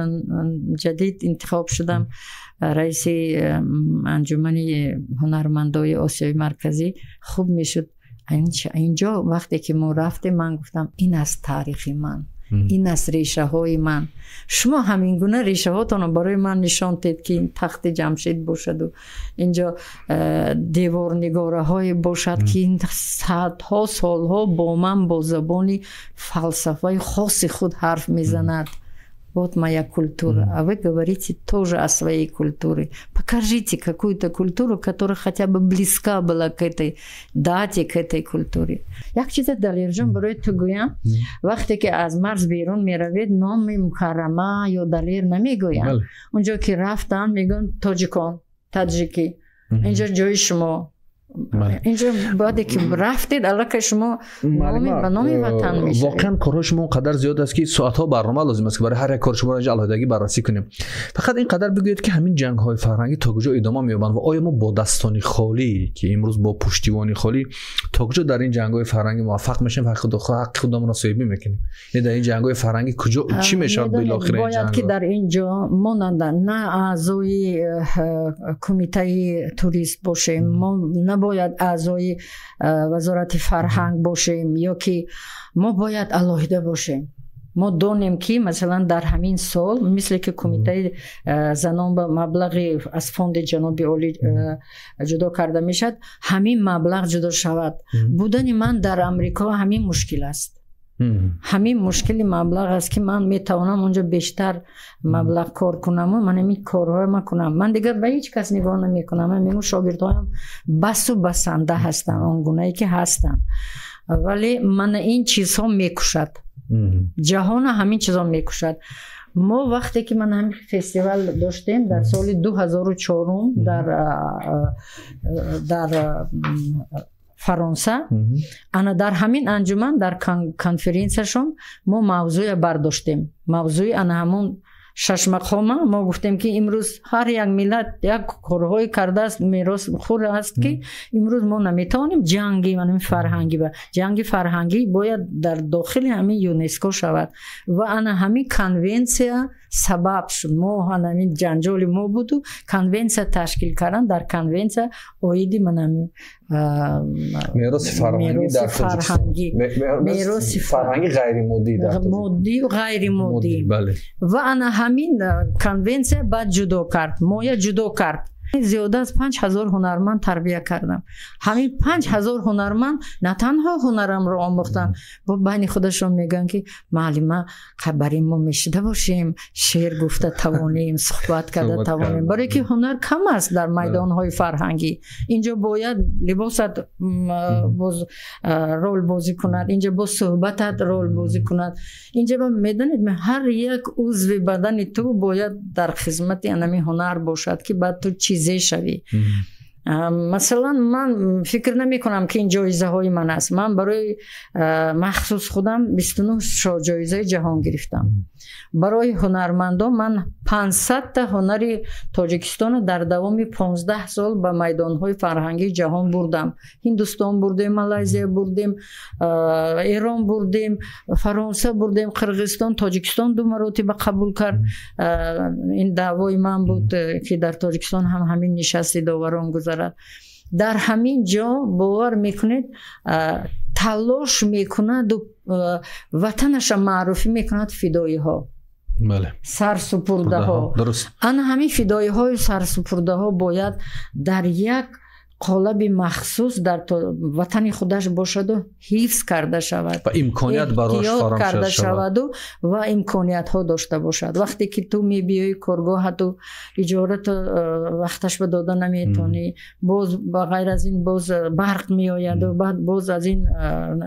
جدید انتخاب شدم رئیس انجمن هنرمندای آسیای مرکزی، خوب میشد. اینجا وقتی که ما رفتیم من گفتم این از تاریخ من، این از ریشه های من. شما همین گونه ریشه هاتون برای من نشان دید که این تخت جمشید باشد و اینجا دیوار نگاره های باشد که این صدها سالها با من با زبانی فلسفه خاص خود حرف میزند. Вот моя культура, а вы говорите тоже о своей культуре. Покажите какую-то культуру, которая хотя бы близка была к этой дате, к этой культуре. Як чиза далерҷон барои ту гӯям, вақте ки аз марз берун меравед, номи Мукаррама ё Далер намегӯянд. Унҷо ки рафтан мегӯянд тоҷикон, таҷики. Инҷо ҷои шумо. اینجا بعد که رفتید الان شما نامی به نام وطن میشه. واقعا کارهای شما اونقدر زیاد است که ساعت‌ها برنامه لازم است که برای هر یک کار شما را اینجا علیحدگی بررسی کنیم. فقط اینقدر بگویید که همین جنگ‌های فرهنگی تا کجا ادامه می‌یابند و آیا ما با دستانی خالی که امروز با پشتیبانی خالی تا کجا در این جنگ‌های فرهنگی موفق میشیم، حق خودمون را صاحبی می‌کنیم؟ یعنی در این جنگ‌های فرهنگی کجا چی میشه بالاخره این جنگ؟ باید که در اینجا مانند نه اعضای کمیته توریست باشیم، ما نباید اعضای وزارت فرهنگ باشیم یا که ما باید علاهده باشیم. ما دونیم که مثلا در همین سال مثل که کمیته زنان به مبلغ از فوند جناب عالی جدا کرده میشد، همین مبلغ جدا شود. بودن من در امریکا همین مشکل است. همین مشکلی مبلغ است که من میتوانم اونجا بیشتر مبلغ کار کنم و من این کارهای ما کنم. من دیگر به هیچ کس نگاه نمی کنم. من میگم شاگردایم بس و بسنده هستن، آنگونه‌ای که هستن، ولی من این چیزها میکشد. جهان همین چیزها میکشد. ما وقتی که من همین فستیوال داشتیم در سال 2004 در فرانسه، انا در همین انجمن در کنفرانسشون ما موضوع برداشتیم. موضوع انا همون 6 مقامه ما گفتیم که امروز هر یک ملت یک کارهای کرده است میراث خور است که امروز ما نمیتونیم جنگ فرهنگی باید در داخل همین یونسکو شود و انا همین کنونسیا سبب شد ما همین جنجال ما بود و کنونسیا تشکیل کردن در کنونسیا اویدی من میراث فرهنگی در میراث فرهنگی غیر مادی در مادی و غیر مادی بله و انا همین کنونسیا بعد جدا کرد ما جدا کرد زیاده از 5000 هنرمند تربیت کردم همین 5000 هنرمند نه تنها هنرم رو آموختن با بین خودشون میگن که معلم خبری ما میشده باشیم شعر گفته توانیم صحبت کرده توانیم برای که هنر کم است در میدان های فرهنگی اینجا باید لباست رول بازی کند اینجا با صحبتت رول بازی کند اینجا با میدانید هر یک عضو بدن تو باید در خدمت انمی هنر باشد که بعد تو چیزی شوی مثلا من فکر نمی کنم که این جایزه های من است من برای مخصوص خودم 29 جایزه جهان گرفتم برای هنرمندان من 500 تا هنری تاجیکستان در دوام 15 سال به میدان های فرهنگی جهان بردم هندوستان بردیم مالزی بردیم ایران بردیم فرانسه بردیم قرقیزستان تاجیکستان 2 مرتبه قبول کرد این دعوای من بود که در تاجیکستان هم همین نشست داوران گذارد در همین جا باور میکنید تلاش میکند و وطنش معرفی میکند فدایی ها بله سرسپرده ها درست انا همین فدایی های سرسپرده ها باید در یک قالب مخصوص در وطن خودش باشد و حفظ کرده شود و امکانیت براش فراهم کرده شود و امکانیت ها داشته باشد وقتی که تو میبیای کارگاه تو اجارت وقتش به داده نمیتونی باز غیر از این باز برق میآید و بعد باز از این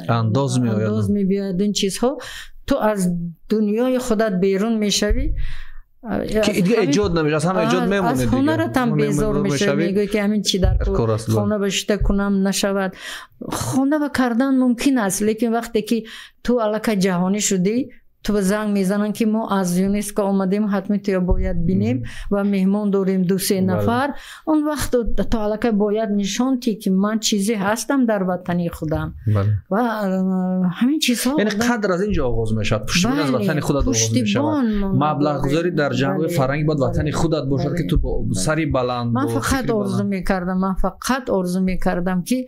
انداز میبیاید این چیزها تو از دنیای خودت بیرون میشوی که دیگه ایجاد نمیشه از هم ایجاد میمونه از هنرت هم بیزار میشه میگه که همین چی در خانه بشته کنم نشود خانه کردن ممکن است لیکن وقتی که تو علاقه جهانی شدی تو زنگ میزنن که ما از یونسکو آمدیم حتما تو باید بینیم و مهمان داریم 2-3 نفر اون وقت تو علاقه باید نشان تی که من چیزی هستم در وطنی خودم و همین چیزها یعنی قدر از اینجا آغاز میشه پشتیبان از وطن خودت آغاز میشه مبلغ گذاری در جنگ فرهنگی باید وطن خودت باشد که تو سری بلند من فقط آرزو میکردم که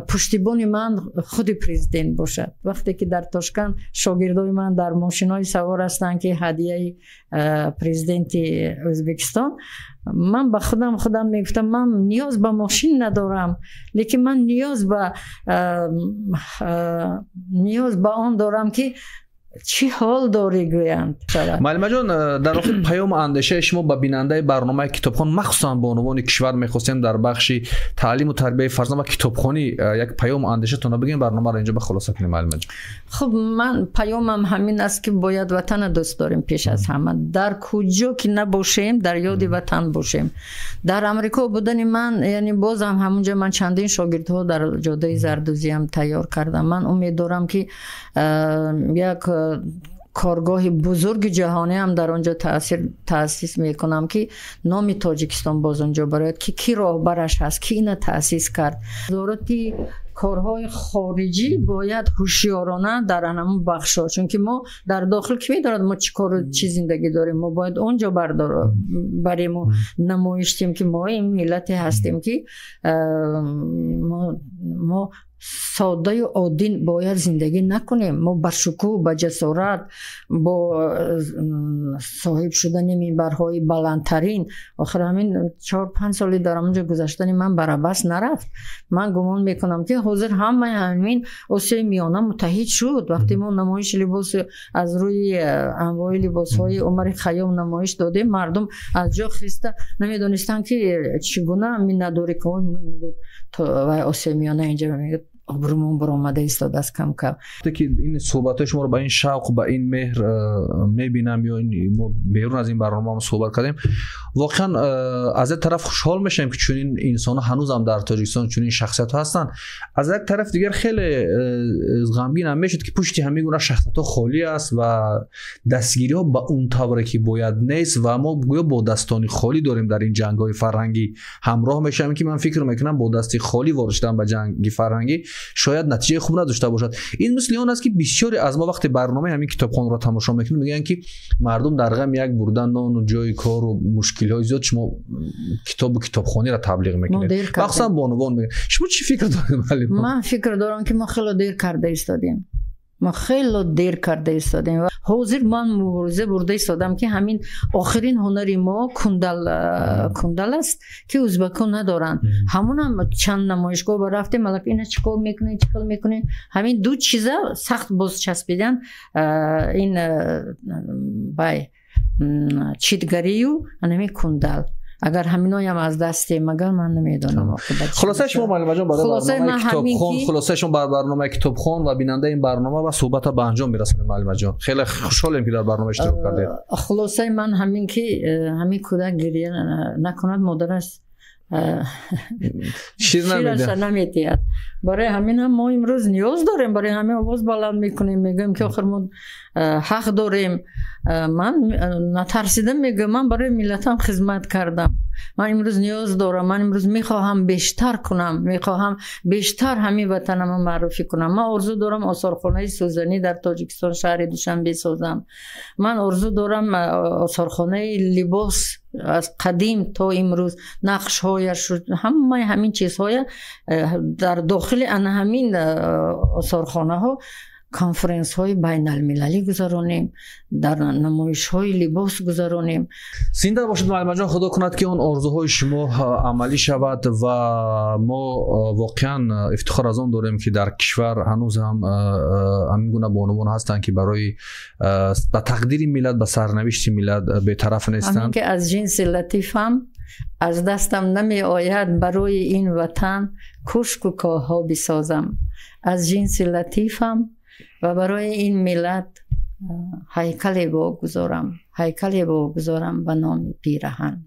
پشتیبان من خود پرزیدنت باشد وقتی که در تاشکند شاگردای من در ماشینای سوار هستند که هدیه پرزیدنت ازبکستان من به خودم میگفتم من نیاز به ماشین ندارم لیکن من نیاز به آن دارم که چی حال داری گویند معلم جان در واقع پیام اندیشه شما به بیننده برنامه کتابخوان مخصوصا به عنوان کشور میخواستیم در بخش تعلیم و تربیت فرزند و کتابخوانی یک پیام اندیشه تون بگیم برنامه را اینجا به خلاصه کنیم معلم جان خب من پیامم همین است که باید وطن دوست داریم پیش از همه در کجا که نباشیم در یاد وطن باشیم در امریکا بودن من یعنی بازم همونجا من چندین شاگردها در جاده زردوزی هم تیار کردم من امید دارم که یک کارگاه بزرگ جهانی هم در آنجا تأسیس میکنم که نام تاجیکستان باز اونجا برای که کی راهبرش هست کی اینو تأسیس کرد وزارتی کارهای خارجی باید هوشیارانه در همون بخشا چون که ما در داخل که میدارد ما چی کار چی زندگی داریم ما باید اونجا بریم و نمایشتیم که ما این ملت هستیم که ما ساده و عادی باید زندگی نکنیم ما با شکوه با جسارت با صاحب شدن منبرهای بلندترین آخر همین 4-5 سالی در اونجا گذشتن من برابس نرفت من گمان میکنم که حاضر همین آسیای میانه متحد شد وقتی ما نمایش لباس از روی انواع لباسهای عمر خیام نمایش دادیم مردم از جا خسته نمیدونستن که چگونه من نداره که میگه تو آسیای میانه اینجا میگه آبرومون برآمده ایستاده است کم کم. که این صحبت شما رو با این شوق و با این مهر میبینم یا ما بیرون از این برنامه هم صحبت کردیم، واقعا از یک طرف خوشحال میشم که چنین انسان هنوز هم در تاجیکستان چنین شخصیت ها هستن، از یک طرف دیگر خیلی غمگین هم میشد که پشت همین گونه شخصیت ها خالی است و دستگیری ها با اون طبقه که باید نیست و ما گویا با دستانی خالی داریم در این جنگ های فرهنگی همراه میشم که من فکر میکنم با دستی خالی وارد شدن به جنگ فرهنگی شاید نتیجه خوب نداشته باشد. این مثل اون است که بسیاری از ما وقتی برنامه همین کتابخانه را تماشا میکنیم میگن که مردم در غم یک بردن نان و جای کار و مشکل‌های زیاد شما کتابخانه را تبلیغ میکنید. مخصوصا بانوان میگن. شما چی فکر دارید معلم؟ من فکر دارم که ما خیلی دیر کرده ایستادیم. ما خیلی دیر کرده ایستادیم و حاضر من مبارزه برده ایستادم که همین آخرین هنری ما کندل است که ازبکان ندارن. همون هم چند نمایشگاه با رفتیم ملک اینه چیکار میکنین همین دو چیزه سخت باز چسبیدن، این بای چیتگری و همین کندل. اگر همینا هم از دست مگر من نمیدونم. خلاصه شما معلم جان برای برنامه کتابخوان، خلاصه شما برنامه کتابخوان و بیننده این برنامه و صحبت به انجام میرسونید معلم جان. خیلی خوشحالم که در برنامه اشتراک کردید. خلاصه من همین که همین کودک گریه نکند مادرش شیرش نمیدهد. برای همین هم ما امروز نیاز داریم، برای همین آواز بلند میکنیم، میگیم که آخر ما حق داریم. من نترسیدم میگم من برای ملتم خدمت کردم، من امروز نیاز دارم، من امروز میخواهم بیشتر کنم، میخواهم بیشتر همین وطنم معرفی کنم. من آرزو دارم آثارخانه سوزنی در تاجیکستان شهر دوشنبه سازم. من آرزو دارم آثارخانه لباس از قدیم تا امروز نقش هایش همین چیزهای در داخل همین آثارخانه ها کنفرانس های بین المللی گذارانیم، در نمایش های لباس گذارانیم. زنده باشید معلم جان، خدا کند که اون آرزوهای شما عملی شود و ما واقعا افتخار از اون داریم که در کشور هنوز هم همین گونه بانوان هستند که برای به تقدیر ملت، به سرنوشت ملت بی‌طرف نیستند. همین که از جنس لطیفم از دستم نمی آید برای این وطن کشک و کاها بسازم. از جنس لطیفم و برای این ملت هیکلی بگذارم به نام پیرهن.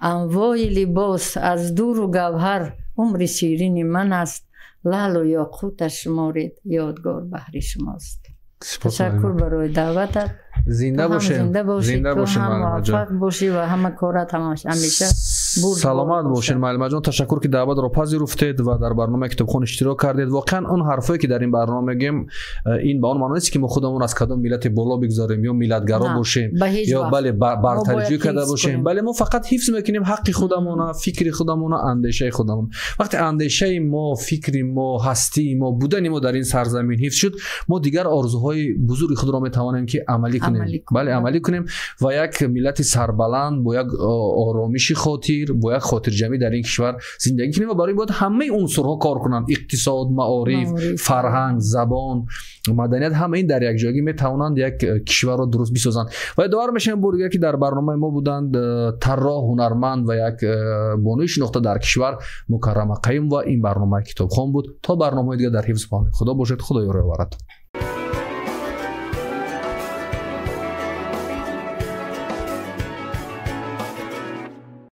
انواع لباس از دور و گوهر عمر شیرین من است، لعل و یاقوتش مورد یادگار بهر شماست. تشکر برای دعوتت. زنده باشید. زنده باشید موفق باشی و همه کارت همیشه سلامت باشین معلم جان. تشکر که دعوت را پذیرفتید و در برنامه کتابخوان اشتراک کردید. واقعا اون حرفایی که در این برنامه میگیم این به اون معنی نیست که ما خودمون از کدام ملت بالا بگذاریم یا ملتگرا باشیم یا بله برترجوی کرده باشیم، بله ما فقط حفظ میکنیم حق خودمون، فکر خودمون، اندیشه خودمون. وقتی اندیشه ما، فکر ما، هستی ما، بودن ما در این سرزمین حفظ شد، ما دیگر آرزوهای بزرگ خود را میتوانیم که عملی کنیم. بله عملی کنیم و یک ملت سربلند با یک آرامش خاطر، با یک خاطر جمعی در این کشور زندگی کنیم و برای باید همه عنصرها کار کنند. اقتصاد، معارف، فرهنگ، زبان، مدنیت، همه این در یک جایی میتوانند یک کشور را درست بسازند. و دعا میشم بورگر که در برنامه ما بودند طراح، هنرمند و یک بانوی شناخته در کشور مکرم قیم و این برنامه کتابخوان بود. تا برنامه دیگه در حفظ پناه خدا باشید. خدا یار و یاورتون.